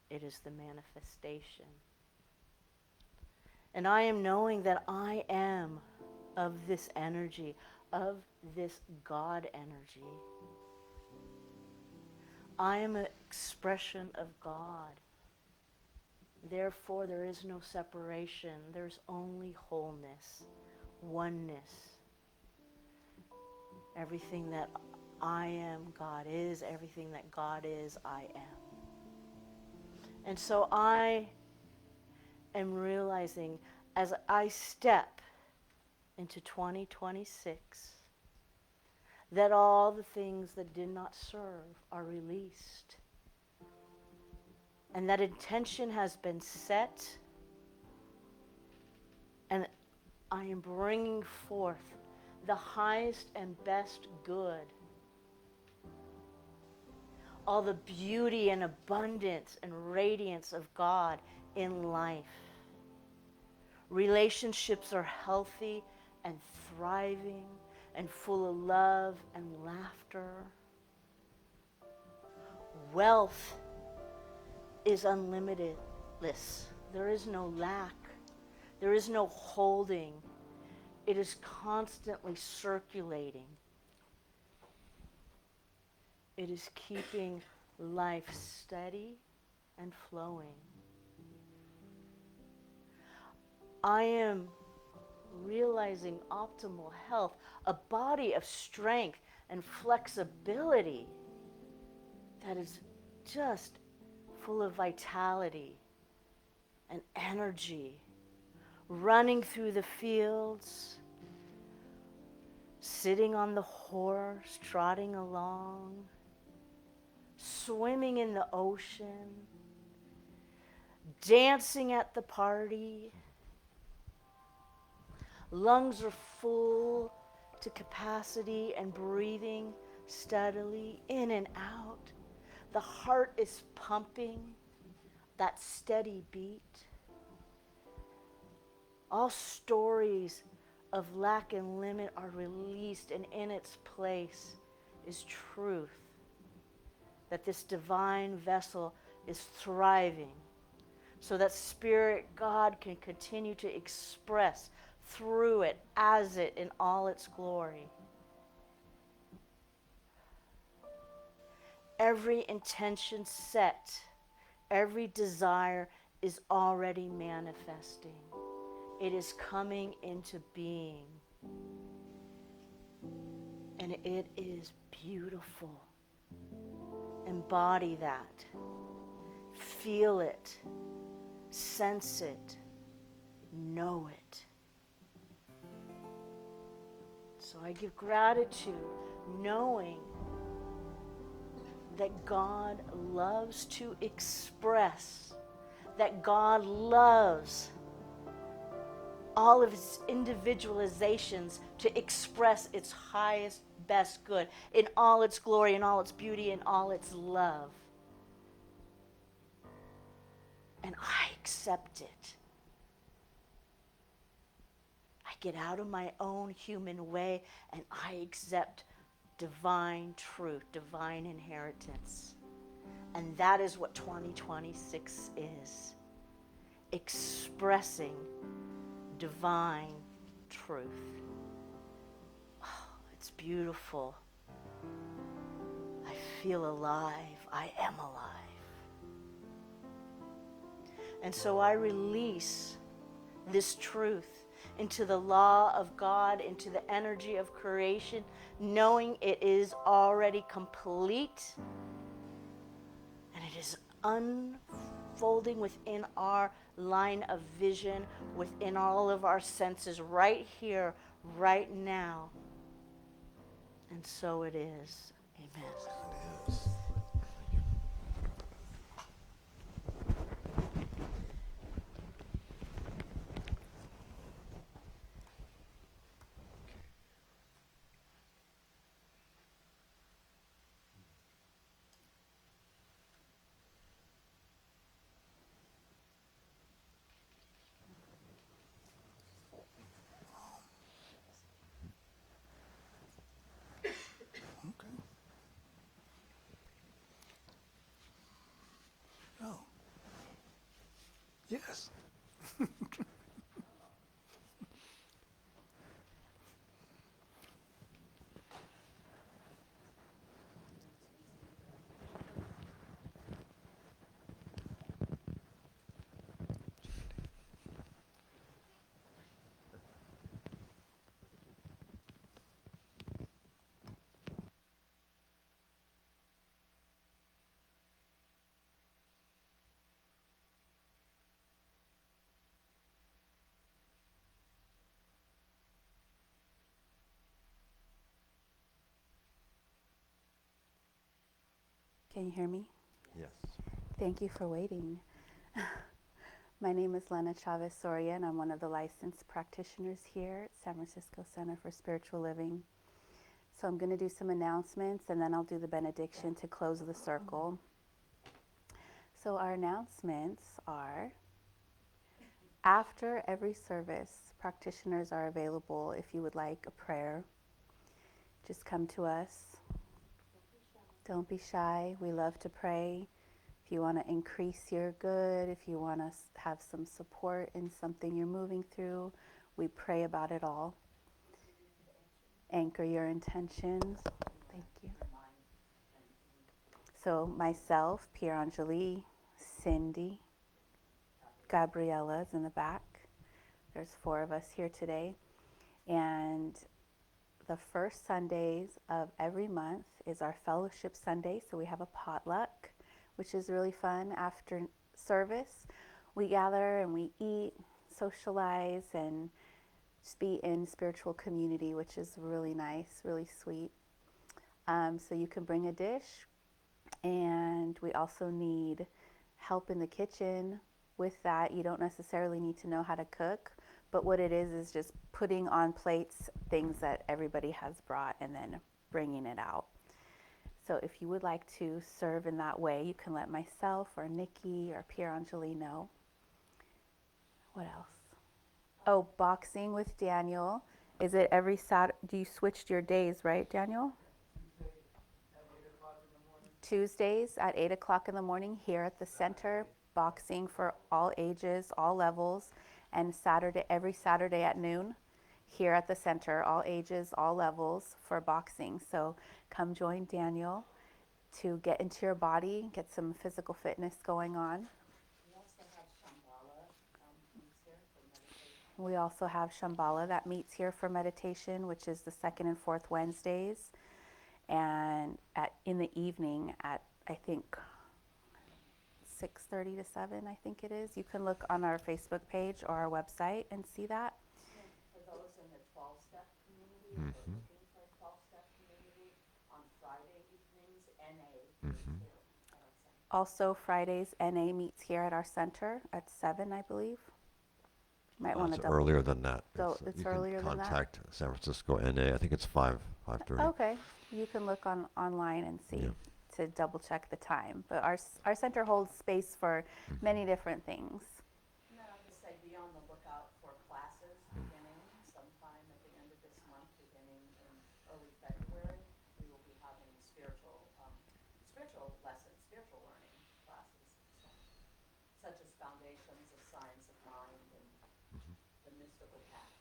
It is the manifestation. And I am knowing that I am of this energy, of this God energy. I am an expression of God. Therefore, there is no separation. There's only wholeness, oneness. Everything that I am, God is. Everything that God is, I am. And so I am realizing as I step into 2026 that all the things that did not serve are released. And that intention has been set. And I am bringing forth the highest and best good. All the beauty and abundance and radiance of God in life. Relationships are healthy and thriving and full of love and laughter. Wealth is unlimitless. There is no lack. There is no holding. It is constantly circulating. It is keeping life steady and flowing. I am realizing optimal health, a body of strength and flexibility that is just full of vitality and energy, running through the fields, sitting on the horse, trotting along, swimming in the ocean, dancing at the party. Lungs are full to capacity and breathing steadily in and out. The heart is pumping, that steady beat. All stories of lack and limit are released, and in its place is truth. That this divine vessel is thriving, so that Spirit God can continue to express through it, as it, in all its glory. Every intention set, every desire is already manifesting. It is coming into being. And it is beautiful. Embody that. Feel it. Sense it. Know it. So I give gratitude knowing that God loves to express, that God loves all of its individualizations to express its highest, best good in all its glory, in all its beauty, in all its love. And I accept it. I get out of my own human way and I accept divine truth, divine inheritance. And that is what 2026 is. Expressing divine truth. Oh, it's beautiful. I feel alive. I am alive. And so I release this truth into the law of God, into the energy of creation, knowing it is already complete and it is unfolding within our line of vision, within all of our senses, right here, right now. And so it is. Amen. It is. Okay. Oh. Yes. Can you hear me? Yes. Thank you for waiting. My name is Lena Chavez Soria, and I'm one of the licensed practitioners here at San Francisco Center for Spiritual Living. So I'm going to do some announcements, and then I'll do the benediction to close the circle. So our announcements are, after every service, practitioners are available if you would like a prayer. Just come to us. Don't be shy. We love to pray. If you want to increase your good, if you want to have some support in something you're moving through, we pray about it all. Anchor your intentions. Thank you. So myself, Pierre Angeli, Cindy, Gabriella's in the back. There's 4 of us here today. And the first Sundays of every month is our fellowship Sunday. So we have a potluck, which is really fun. After service, we gather and we eat, socialize, and just be in spiritual community, which is really nice, really sweet. So you can bring a dish, and we also need help in the kitchen with that. You don't necessarily need to know how to cook, but what it is just putting on plates things that everybody has brought and then bringing it out. So if you would like to serve in that way, you can let myself or Nikki or Pierre Angeli know. What else? Oh, boxing with Daniel. Is it every Saturday? Do you switched your days, right, Daniel? Tuesdays at 8 o'clock in the morning here at the center. Boxing for all ages, all levels. And every Saturday at noon here at the center, all ages, all levels for boxing. So come join Daniel to get into your body, get some physical fitness going on. We also have Shambhala that meets here for meditation, which is the second and fourth Wednesdays. And in the evening at, I think, 6:30 to 7, I think it is. You can look on our Facebook page or our website and see that. For those in the 12-step community, if they're looking for a 12-step community, on Friday evenings, NA is here at our center. Also, Fridays, NA meets here at our center at 7, I believe. Might want to It's double. earlier than that. It's you earlier can than that? contact San Francisco NA. I think it's 5:30. Okay, you can look online and see to double check the time. But our center holds space for many different things. And then I'll just say, be on the lookout for classes beginning. Some such as foundations of science of mind and the mystical path.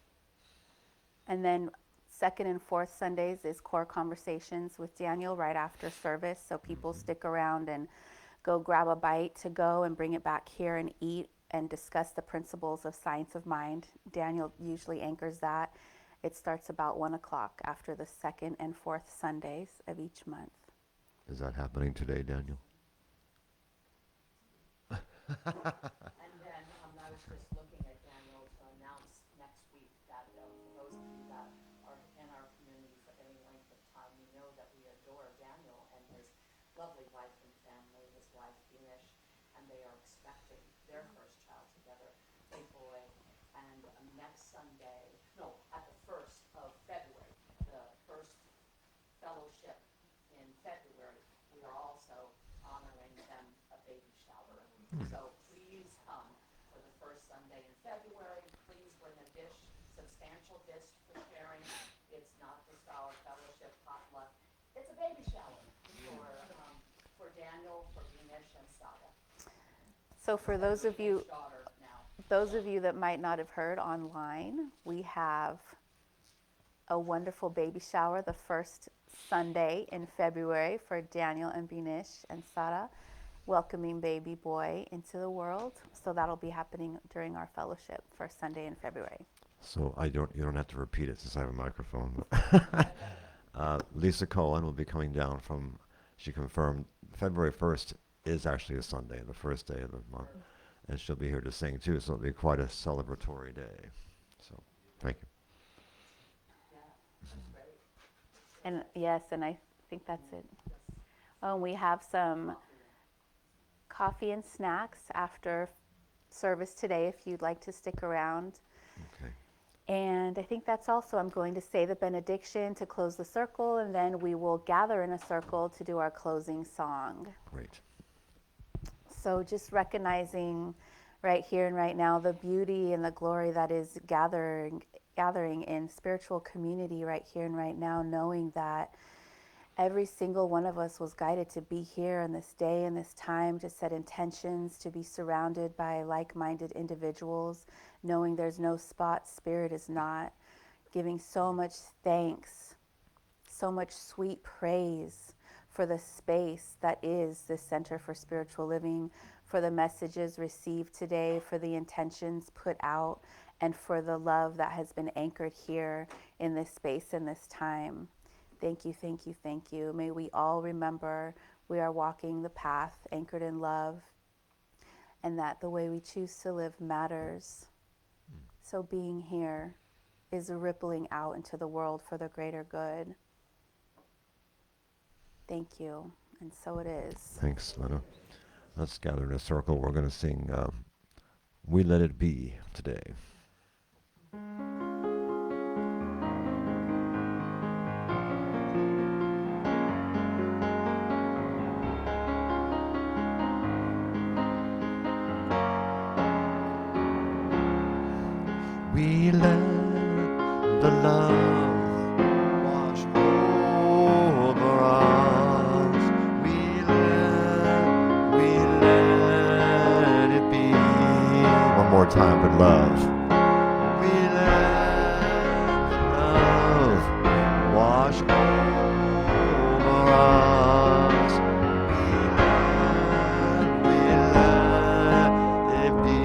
And then second and fourth Sundays is core conversations with Daniel right after service. So people stick around and go grab a bite to go and bring it back here and eat and discuss the principles of science of mind. Daniel usually anchors that. It starts about 1 o'clock after the second and fourth Sundays of each month. Is that happening today, Daniel? And then I was just looking at Daniel to announce next week that for those of you that are in our community for any length of time, you know that we adore Daniel and his lovely wife and family, his wife Beanish, and they are expecting their first child together, a boy. And next Sunday, no, at the 1st of February, the first fellowship in February, we are also honoring them a baby shower. So please come for the first Sunday in February. Please bring a dish, substantial dish for sharing. It's not just our fellowship potluck. It's a baby shower for Daniel, for Beanish, and Sada. So for those of you Daughter now. Those of you that might not have heard online, we have a wonderful baby shower the first Sunday in February for Daniel and Beanish and Sarah, welcoming baby boy into the world. So that'll be happening during our fellowship first Sunday in February. So you don't have to repeat it since I have a microphone. Lisa Cohen will be coming down from, she confirmed, February 1st is actually a Sunday, the first day of the month. And she'll be here to sing too, so it'll be quite a celebratory day. So, thank you. Yeah, that's great. And yes, and I think that's it. Oh, and we have some coffee and snacks after service today if you'd like to stick around. Okay. And I think that's also, I'm going to say the benediction to close the circle, and then we will gather in a circle to do our closing song. Great. So just recognizing right here and right now the beauty and the glory that is gathering in spiritual community right here and right now, knowing that every single one of us was guided to be here in this day and this time, to set intentions, to be surrounded by like-minded individuals, knowing there's no spot, spirit is not, giving so much thanks, so much sweet praise for the space that is the Center for Spiritual Living, for the messages received today, for the intentions put out, and for the love that has been anchored here in this space and this time. Thank you, thank you, thank you. May we all remember we are walking the path anchored in love, and that the way we choose to live matters. So being here is rippling out into the world for the greater good. Thank you, and so it is. Thanks, Lena. Let's gather in a circle. We're going to sing We Let It Be today. We let the love wash over us. We let it be. One more time with love. We let the love wash over us. We let it be.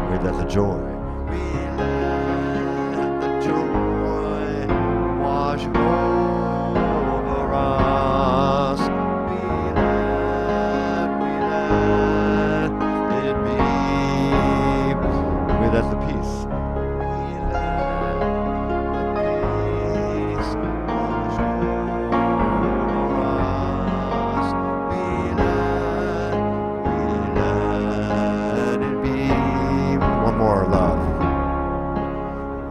We let the joy. We let the joy wash over us. We let it be. We let the peace. We let the peace wash over us. We let it be. One more, love.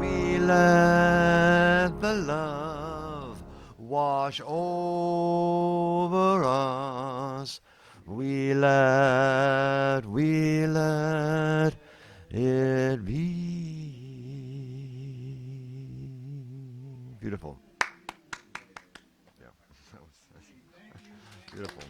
We let the love wash over us. We let it be. Beautiful. Yeah, that was beautiful.